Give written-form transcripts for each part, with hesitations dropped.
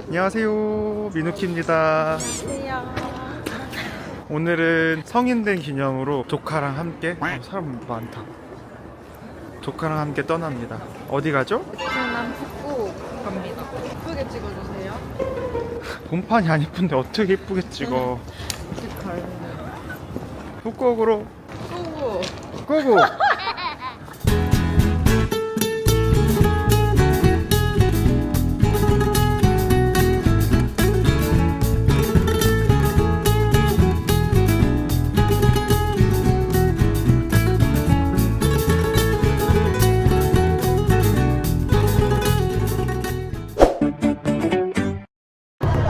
안녕하세요, 미누키입니다. 안녕하세요. 오늘은 성인된 기념으로 조카랑 함께 사람 많다. 조카랑 함께 떠납니다. 어디 가죠? 베트남 푸꾸 갑니다. 예쁘게 찍어주세요. 본판이 안 이쁜데 어떻게 이쁘게 찍어. 푸꾸옥으로 푸꾸. 고고!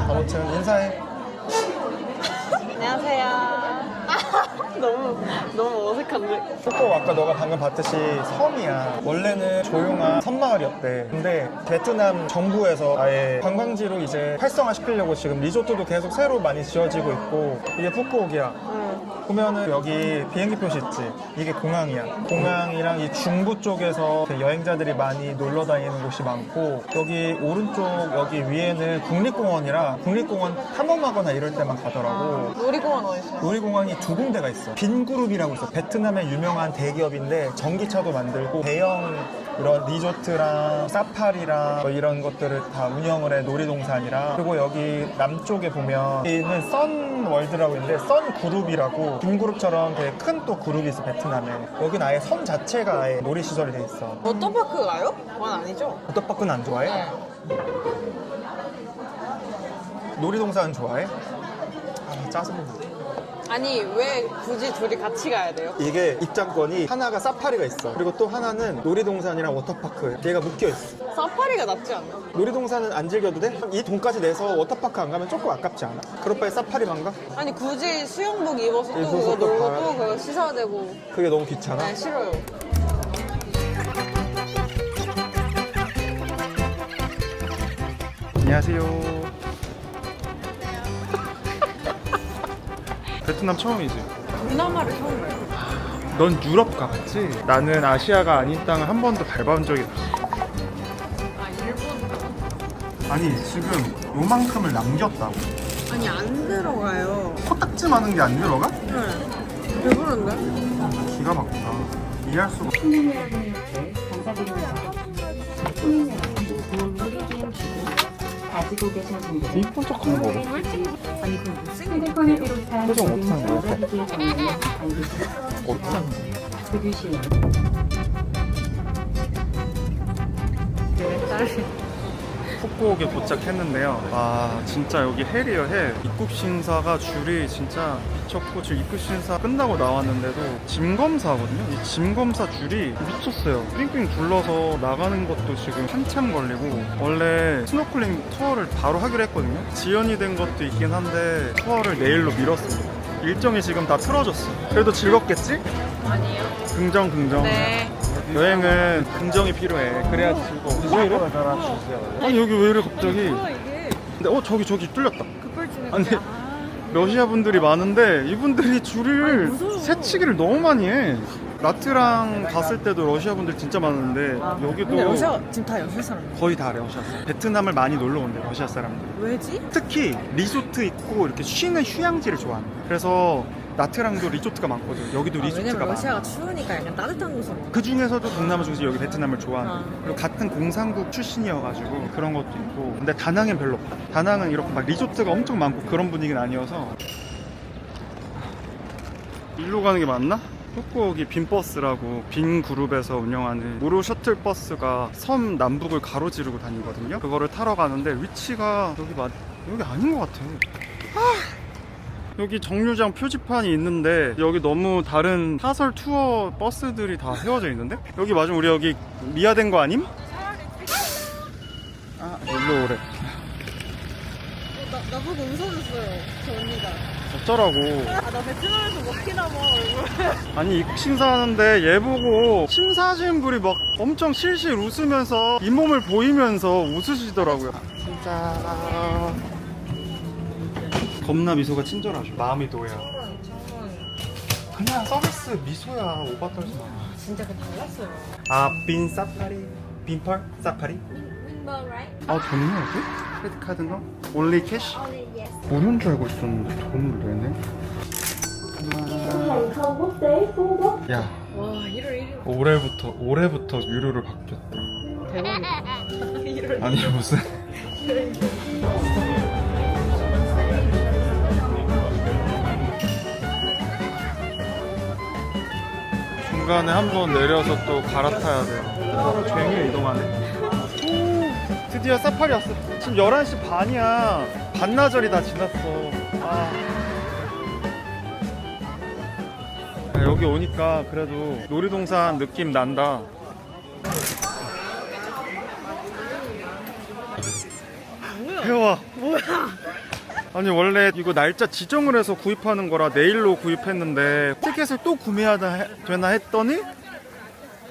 아무튼 인사해. 안녕하세요. 너무 어색한데. 푸꾸옥 아까 너가 방금 봤듯이 섬이야. 원래는 조용한 섬마을이었대. 근데 베트남 정부에서 아예 관광지로 이제 활성화시키려고 지금 리조트도 계속 새로 많이 지어지고 있고, 이게 푸꾸옥이야. 보면은 여기 비행기 표시 있지? 이게 공항이야. 공항이랑 이 중부 쪽에서 여행자들이 많이 놀러 다니는 곳이 많고, 여기 오른쪽 여기 위에는 국립공원이라 국립공원 탐험하거나 이럴 때만 가더라고. 놀이공원 어디 있어요? 놀이공원이 두 군데가 있어. 빈그룹이라고 있어. 베트남의 유명한 대기업인데 전기차도 만들고 대형 이런 리조트랑 사파리랑 뭐 이런 것들을 다 운영을 해. 놀이동산이랑. 그리고 여기 남쪽에 보면 여기는 선월드라고 있는데 선그룹이라고 빈그룹처럼 되게 큰 또 그룹이 있어, 베트남에. 여긴 아예 섬 자체가 아예 놀이시설이 돼 있어. 워터파크 가요? 그건 아니죠? 워터파크는 안 좋아해? 네. 놀이동산 좋아해? 아, 짜증나. 아니 왜 굳이 둘이 같이 가야 돼요? 이게 입장권이 하나가 사파리가 있어. 그리고 또 하나는 놀이동산이랑 워터파크. 얘가 묶여있어. 사파리가 낫지 않나? 놀이동산은 안 즐겨도 돼? 이 돈까지 내서 워터파크 안 가면 조금 아깝지 않아? 그럴 바에 사파리만 가? 아니 굳이 수영복 입어서 또 입어서 그거 또 놀고 가야 또 그거 씻어야 되고. 그게 너무 귀찮아? 네, 싫어요. 안녕하세요. 베트남 처음이지? 동남아를 처음 가요. 넌 유럽 가봤지? 나는 아시아가 아닌 땅을 한 번도 밟아본 적이 없어. 아 일본. 아니, 지금 요만큼을 남겼다고. 아니 안 들어가요. 코딱지 많은 게 안 들어가? 네. 배부른데? 기가 막히다. 이해할 수가 없어. 시민 여러분께 감사드립니다. 시민 여러분, 우리 게임 주고 가지고 계신 분들 이 번쩍하는 거 봐. 아니 그럼 못 쓰는 휴대폰을 비롯한 표정 모든 어떡하는 거야? 전자기기의 정보는 알겠습니다. 어떡하는 거야? 들으시오. 푸꾸옥에 도착했는데요. 아, 진짜 여기 헬이에요, 헬. 입국 심사가 줄이 진짜 미쳤고, 지금 입국 심사 끝나고 나왔는데도 짐 검사거든요. 이 짐 검사 줄이 미쳤어요. 삥삥 둘러서 나가는 것도 지금 한참 걸리고, 원래 스노클링 투어를 바로 하기로 했거든요. 지연이 된 것도 있긴 한데 투어를 내일로 미뤘습니다. 일정이 지금 다 틀어졌어. 그래도 즐겁겠지? 아니에요. 긍정. 네. 여행은 긍정이 필요해. 그래야지 즐거워. 왜 이래? 아니, 여기 왜 이래 갑자기? 뭐야 이게? 근데 저기 뚫렸다. 급발진해. 아니, 러시아 분들이 많은데 이분들이 줄을 무서워. 새치기를 너무 많이 해. 라트랑 갔을 때도 러시아 분들 진짜 많은데 여기도 근데 러시아 지금 다 러시아 사람. 거의 다 러시아 사람. 베트남을 많이 놀러 온대, 러시아 사람들. 왜지? 특히 리조트 있고 이렇게 쉬는 휴양지를 좋아하는 거야. 그래서 나트랑도 리조트가 많거든. 여기도 리조트가 왜냐면 많아. 러시아가 추우니까 약간 따뜻한 곳으로. 그 중에서도 동남아 중에서 여기 베트남을 좋아하는 거야. 아. 그리고 같은 공산국 출신이어가지고 그런 것도 있고. 근데 다낭엔 별로 없다. 다낭은 이렇게 막 리조트가 엄청 많고 그런 분위기는 아니어서. 일로 가는 게 맞나? 푸꾸옥이 빈버스라고 빈 그룹에서 운영하는 무료 셔틀 버스가 섬 남북을 가로지르고 다니거든요. 그거를 타러 가는데 위치가 여기 아닌 것 같아. 여기 정류장 표지판이 있는데 여기 너무 다른 사설 투어 버스들이 다 세워져 있는데? 여기 맞으면 우리 여기 미아된 거 아님? 아, 일로 오래. 나보고 웃어줬어요. 저 언니가. 어쩌라고. 아 나 베트남에서 먹히나 봐 얼굴. 아니 입국 심사하는데 얘 보고 심사하시는 분이 막 엄청 실실 웃으면서 잇몸을 보이면서 웃으시더라고요. 진짜 겁나 미소가 친절하죠. 마음이 도야. 그냥 서비스 미소야. 오바 떨지 마. 진짜 그 달랐어요. 아, 빈 사파리? 빈펄 사파리? 윈버 라이트? 아, 좋네 여기? 크레딧 카드 넣어? 올리 캐시? 무료인 줄 알고 있었는데 돈을 내네. 야, 와 1월 1일 올해부터 유료로 바뀌었대. 대박이다. 아니 무슨? 중간에 한번 내려서 또 갈아타야 돼요. 서로 조용히 이동하네. 드디어 사파리 왔어. 지금 11시 반이야. 반나절이 다 지났어. 여기 오니까 그래도 놀이동산 느낌 난다. 태워. 뭐야? 아니 원래 이거 날짜 지정을 해서 구입하는 거라 내일로 구입했는데 티켓을 또 구매해야 되나 했더니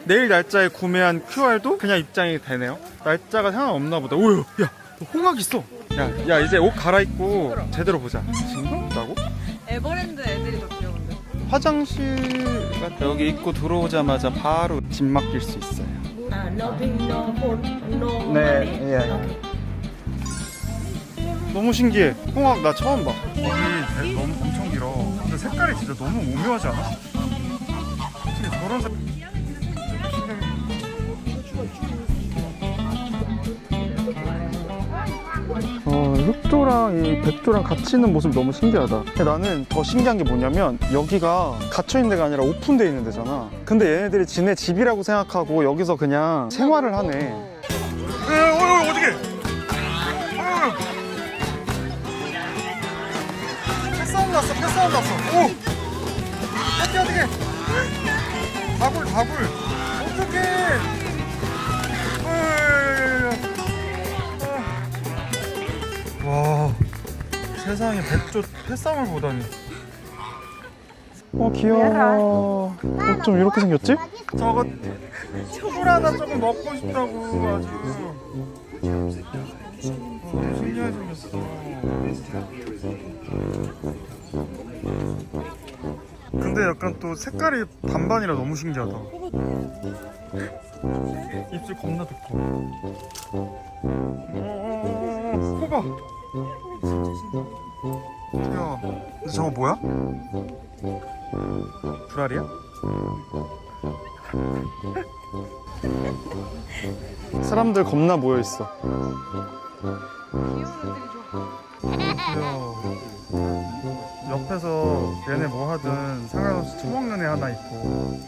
내일 날짜에 구매한 QR도 그냥 입장이 되네요. 날짜가 상관없나 보다. 오유, 야, 홍학 있어. 야, 이제 옷 갈아입고 제대로 보자. 징그럽다고? 에버랜드 애들이 더 귀여운데. 화장실 여기 입고 들어오자마자 바로 집 맡길 수 있어요. No pin, no phone, no 네, money. 예. 너무 신기해. 홍학 나 처음 봐. 여기 너무 엄청 길어. 근데 색깔이 진짜 너무 오묘하지 않아? 어떻게 저런 색? 흑조랑 이 백조랑 같이 있는 모습 너무 신기하다. 근데 나는 더 신기한 게 뭐냐면 여기가 갇혀있는 데가 아니라 오픈되어 있는 데잖아. 근데 얘네들이 지네 집이라고 생각하고 여기서 그냥 생활을 하네. 어떡해. 패싸움 났어. 오! 어떡해. 다굴. 어떡해. 와, 세상에 백조 패싸움을 보다니. 귀여워. 좀 이렇게 생겼지? 저거 초콜 하나 조금 먹고 싶다고 아주. 신기하게 생겼어. 근데 약간 또 색깔이 반반이라 너무 신기하다. 입술 겁나 두꺼. 코 봐. 야, 근데 저거 뭐야? 불알이야? 사람들 겁나 모여 있어. 옆에서 얘네 뭐 하든 상관없이 처먹는 애 하나 있고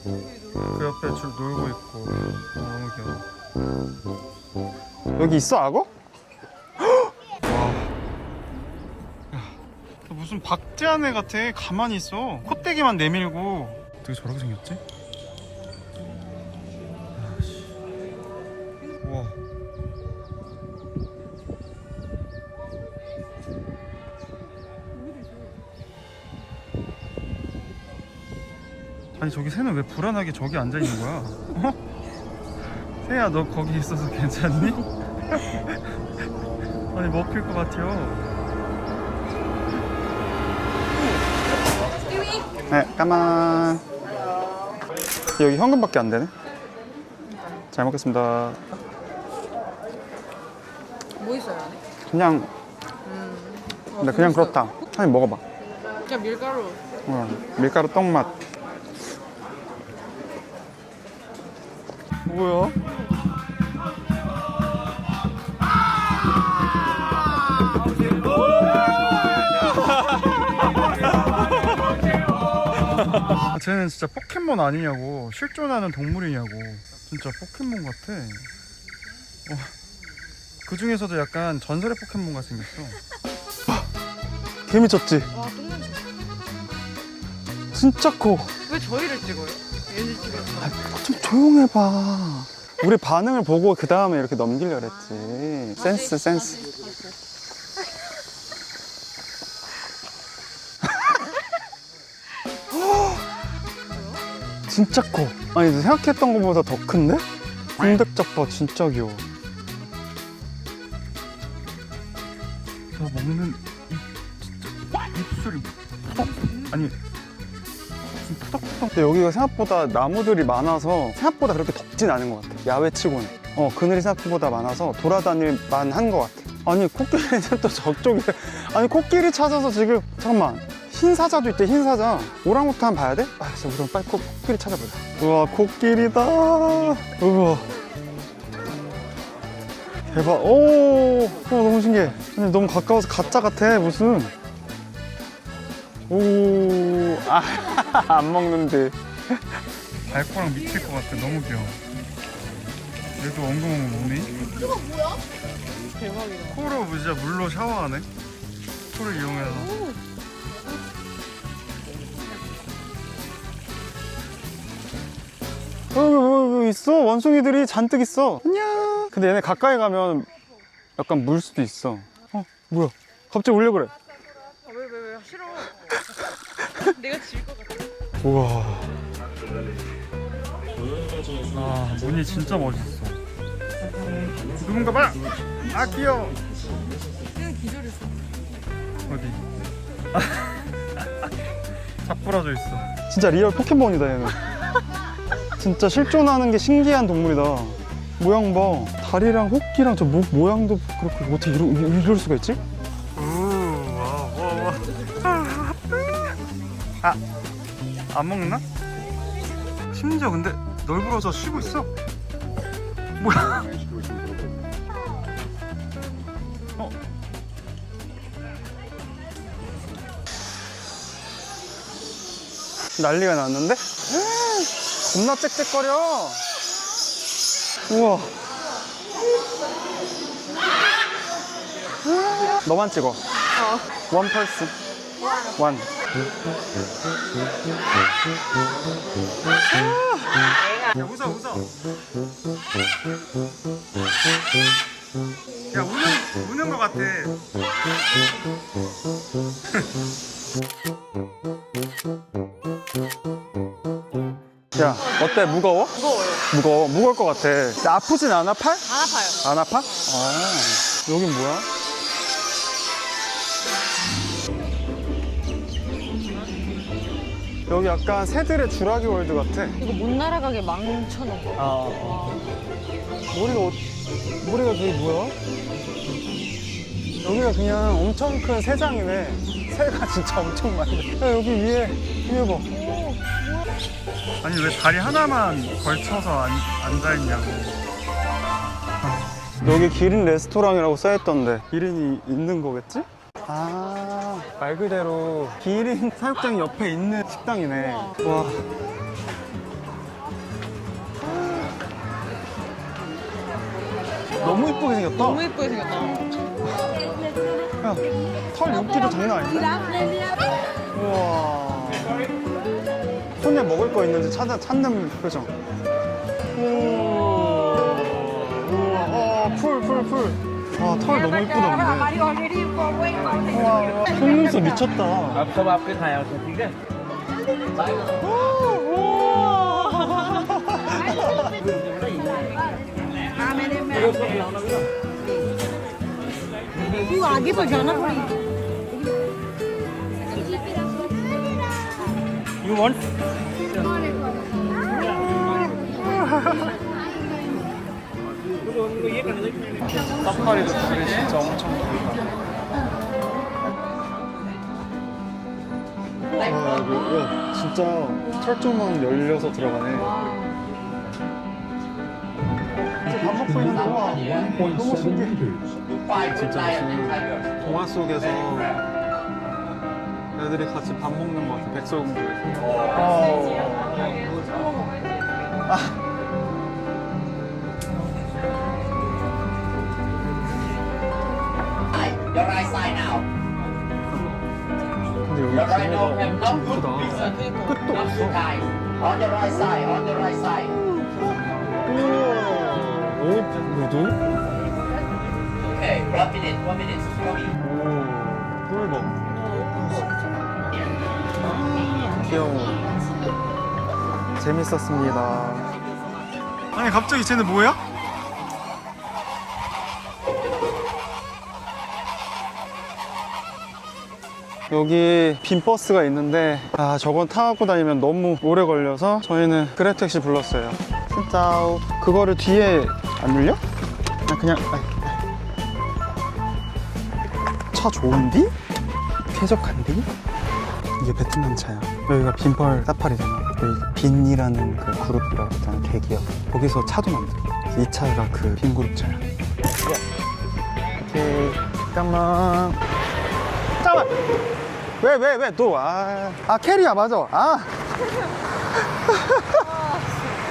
그 옆에 줄 놀고 있고. 너무 귀여워. 여기 있어 악어? 와. 무슨 박제한 애 같아. 가만히 있어. 콧대기만 내밀고. 어떻게 저렇게 생겼지? 우와. 아니 저기 새는 왜 불안하게 저기 앉아있는 거야? 어? 새야 너 거기 있어서 괜찮니? 아니 먹힐 것 같아요. 네, 까만. 여기 현금밖에 안 되네. 잘 먹겠습니다. 뭐 있어요 안에? 그냥 근데 그냥 그렇다. 한입 먹어봐. 그냥 밀가루. 밀가루 떡맛. 뭐야? 쟤는 진짜 포켓몬 아니냐고. 실존하는 동물이냐고. 진짜 포켓몬 같아. 그 중에서도 약간 전설의 포켓몬 같이 생겼어. 개미쳤지? 와 똥냄새. 진짜 커. 왜 저희를 찍어요? 얘네 찍어요. 좀 조용해봐. 우리 반응을 보고 그 다음에 이렇게 넘기려 그랬지. 센스. 진짜 커. 아니 생각했던 것보다 더 큰데? 군백작 봐. 진짜 귀여워. 저 먹는 입술이 아니 푸덕푸덕. 근데 여기가 생각보다 나무들이 많아서 생각보다 그렇게 덥진 않은 것 같아. 야외치고는 그늘이 생각보다 많아서 돌아다닐 만한 것 같아. 아니 코끼리는 또 저쪽에. 아니 코끼리 찾아서 지금. 잠깐만, 흰 사자도 있대. 흰 사자. 오랑우탄 봐야 돼? 아 진짜 우리 빨리 코끼리 찾아보자. 우와 코끼리다. 우와 대박. 오, 너무 신기해. 아니 너무 가까워서 가짜 같아 무슨. 오, 안 먹는데. 발코랑 미칠 것 같아. 너무 귀여워. 얘도 엉금엉금 오네. 이거 뭐야? 대박이다. 코로 진짜 물로 샤워하네. 코를 이용해서. 여기 있어. 원숭이들이 잔뜩 있어. 안녕. 근데 얘네 가까이 가면 약간 물 수도 있어. 뭐야? 갑자기 오려 그래. 왜 싫어. 내가 질 것 같아. 우와. 아, 문이 진짜 멋있어. 누군가 봐. 아, 귀여워. 그냥 기절했어. 어디? 자꾸라져 있어. 진짜 리얼 포켓몬이다 얘는. 진짜 실존하는 게 신기한 동물이다. 모양 봐. 다리랑 호끼랑 저 목 모양도 그렇고 어떻게 이럴 수가 있지? 와. 아, 안 먹나? 심지어 근데 널브러져 쉬고 있어. 뭐야? 난리가 났는데? 겁나 짹짹거려. 우와. 너만 찍어. 원 펄스. 원. 야, 웃어. 야, 우는 거 같아. 야, 어때? 무거워? 무거워요. 무거울 것 같아. 근데 아프진 않아, 팔? 안 아파요. 안 아파? 아, 여긴 뭐야? 여기 약간 새들의 주라기 월드 같아. 이거 못 날아가게 망쳐놓은 거. 머리가 저기 뭐야? 여기가 그냥 엄청 큰 새장이네. 새가 진짜 엄청 많네. 야, 여기 위에 봐. 아니 왜 다리 하나만 걸쳐서 앉아있냐고. 여기 기린 레스토랑이라고 써있던데 기린이 있는 거겠지? 아, 말 그대로 기린 사육장 옆에 있는 식당이네. 와. 너무 이쁘게 생겼다. 너무 예쁘게 생겼다. 야, 털 윤기도 장난 아닌데? 우와. 손에 먹을 거 있는지 찾는 표정. 우와, 풀. 와, 털 너무 이쁘다, 근데. 우와, 속눈썹 미쳤다. अब आपके खाया उसने ठीक है तू आगे पर जाना पड़ेगा. You want? 사파리도 둘이 진짜 엄청 크다. 야, 진짜 철조망 열려서 들어가네. 밥 먹고 있는 동화. 너무 신기해. 진짜 무슨 동화 속에서 애들이 같이 밥 먹는 것 같아. 백설공주에서. Your right side now. 근데 여기 Your right now 규모가 have 엄청 no 크다. 끝도 Not 없어. too tight. On the right side. On the right side. 오, 너도? Okay. 1 minute. 1 minute. Slowly. 오, 꿀벅. 귀여워. 재밌었습니다. 아니 갑자기 쟤는 뭐야? 여기 빈 버스가 있는데 저건 타고 다니면 너무 오래 걸려서 저희는 그랩택시 불렀어요. 진짜 그거를 뒤에 안 눌려? 그냥 차 좋은디? 쾌적한디? 이게 베트남 차야. 여기가 빈펄 사파리잖아. 여기 빈이라는 그 그룹이라고 있잖아, 대기업. 거기서 차도 만들어. 이 차가 그 빈 그룹 차야. 오케이, 잠깐만. 잠깐만. 왜 또? 캐리야 맞아.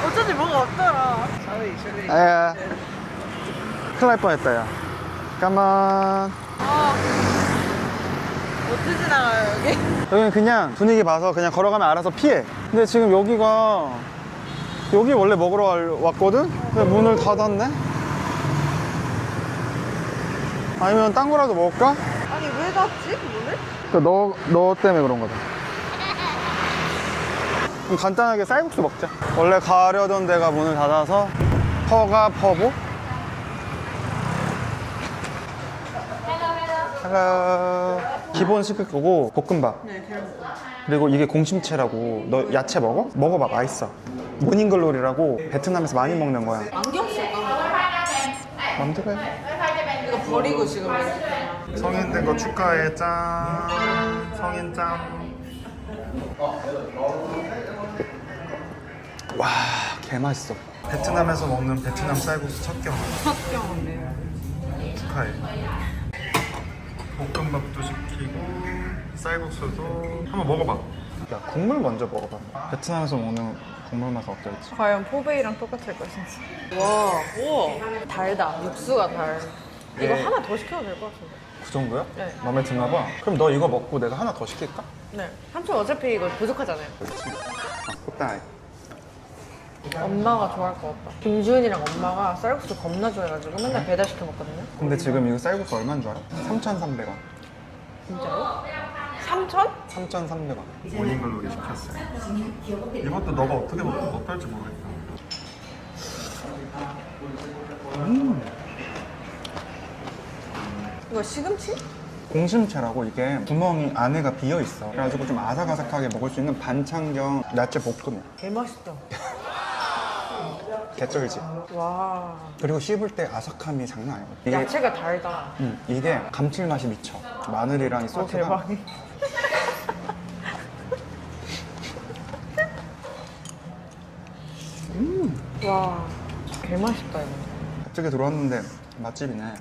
어쩐지 뭐가 없더라. 에, 큰일 날 뻔했다 야. 잠깐만. 어떻게 지나가요 여기? 여기는 그냥 분위기 봐서 그냥 걸어가면 알아서 피해. 근데 지금 여기가 여기 원래 먹으러 왔거든? 근데 문을 닫았네? 아니면 딴 거라도 먹을까? 아니 왜 닫지 문을? 너 때문에 그런 거다. 그럼 간단하게 쌀국수 먹자. 원래 가려던 데가 문을 닫아서 퍼가 퍼보? 헬로. 기본 시킬 거고 볶음밥. 네 계란볶음. 그리고 이게 공심채라고. 너 야채 먹어? 먹어봐, 맛있어. 모닝글로리라고 베트남에서 많이 먹는 거야. 안경 쓸까? 맘대로 해. 이거 버리고 지금 성인 된 거 축하해. 짠. 성인 짠. 와, 개맛있어. 베트남에서 먹는 베트남 쌀국수 첫 경험. 첫 경험이에요. 축하해. 볶음밥도 시키고 쌀국수도 한번 먹어봐. 야, 국물 먼저 먹어봐. 베트남에서 먹는 국물 맛은 어떨지. 과연 포베이랑 똑같을 것인지. 와, 우와, 달다. 육수가 달. 이거 네. 하나 더 시켜도 될 것 같은데. 그 정도야? 네. 마음에 드나 봐. 그럼 너 이거 먹고 내가 하나 더 시킬까? 네. 삼촌 어차피 이거 부족하잖아요. 그렇지. 꽃다이. 엄마가 좋아할 것 같다. 김주은이랑 엄마가 쌀국수 겁나 좋아해가지고 맨날 배달시켜 먹거든요. 근데 지금 이거 쌀국수 얼마인 줄 알아? 3,300원. 진짜요? 3천? 3,300원. 모닝글로리 시켰어요. 이것도 너가 어떻게 어떨지 모르겠다. 이거 시금치? 공심채라고 이게 구멍이 안에가 비어 있어. 그래가지고 좀 아삭아삭하게 먹을 수 있는 반찬 겸 야채 볶음이야. 개맛있다. 개쩔지. 와. 그리고 씹을 때 아삭함이 장난 아니야. 이게 야채가 달다. 이게 감칠맛이 미쳐. 마늘이랑 이 소스가 대박이. 와. 개맛있다 이거. 갑자기 들어왔는데 맛집이네.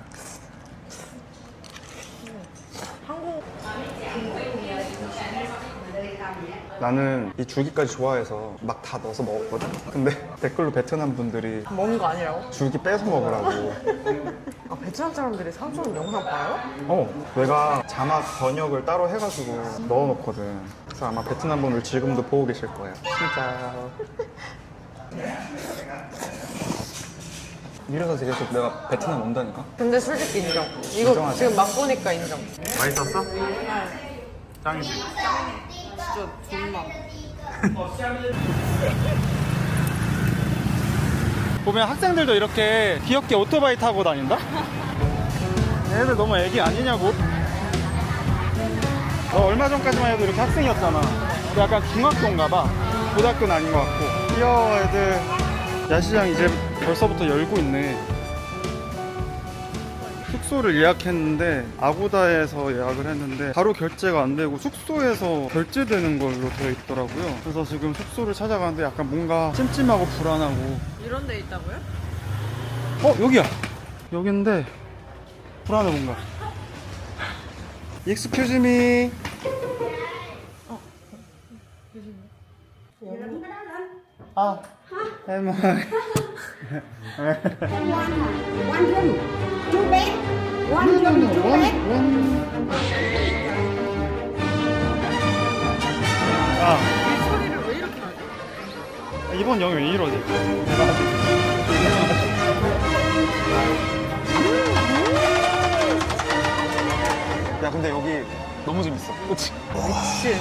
한국 나는 이 줄기까지 좋아해서 막 다 넣어서 먹었거든? 근데 댓글로 베트남 분들이 먹는 거 아니라고? 줄기 빼서 먹으라고. 아 베트남 사람들이 삼촌 영상 봐요? 내가 자막 번역을 따로 해가지고 넣어놓거든. 그래서 아마 베트남 분들 지금도 보고 계실 거예요. 진짜. 이래서 계속 내가 베트남 온다니까? 근데 솔직히 인정. 이거 인정하지? 지금 맛보니까 인정. 맛있었어? 짱이지? 진짜 존맛. 보면 학생들도 이렇게 귀엽게 오토바이 타고 다닌다? 얘네들 너무 애기 아니냐고? 너 얼마 전까지만 해도 이렇게 학생이었잖아. 약간 중학교인가 봐. 고등학교는 아닌 것 같고. 귀여워 애들. 야시장 이제 벌써부터 열고 있네. 숙소를 예약했는데 아고다에서 예약을 했는데 바로 결제가 안 되고 숙소에서 결제되는 걸로 되어 있더라고요. 그래서 지금 숙소를 찾아가는데 약간 뭔가 찜찜하고 불안하고. 이런 데 있다고요? 여기야. 여긴데 불안해 뭔가. Excuse me. Em ơi. One room, two bed. One room, two bed. 이 소리를 왜 이렇게 하지? 이번 영어 왜 이러지? 야 근데 여기 너무 재밌어. 그치? 미친.